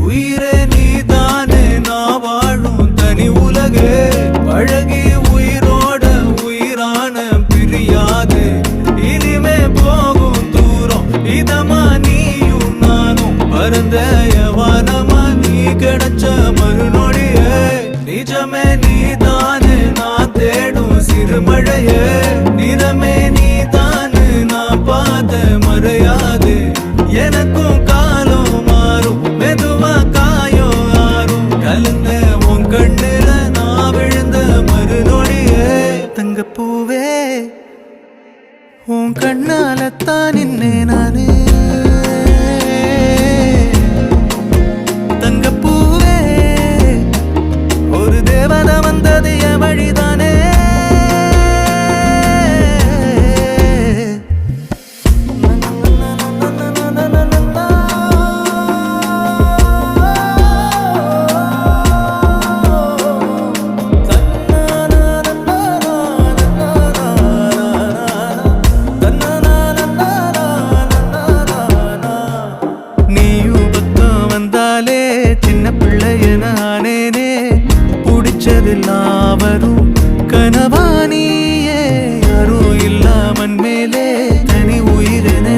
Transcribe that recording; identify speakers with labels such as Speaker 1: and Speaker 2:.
Speaker 1: உயிரே நீதானே நான் வாழும் தனி உலகே பழகி உயிரோட உயிரான பிரியாது இனிமே போகும் தூரம் இதமா நீயும் நானும் பரந்த யவானமா நீ கிடைச்ச மறுநொடியே நிஜமே நீதானே நான் தேடும் சிறுமழையே நிறமே நீதானே நான் பார்த்த மறையாது எனக்கும் காலம் மாறும் மெதுவா காயம் ஆறும் கலந்த உன் கண்ணுல நான் விழுந்த மறுநொடியே தங்கப்பூவே உன் கண்ணாலத்தான் நின்னே நானே தங்கப்பூவே ஒரு தேவதை வந்தது என் வழிதானே சின்ன பிள்ளையன ஆனேனே புடிச்சதெல்லாம் வரும் கனவானியே யாரும் இல்லாமன் மேலே தனி உயிரின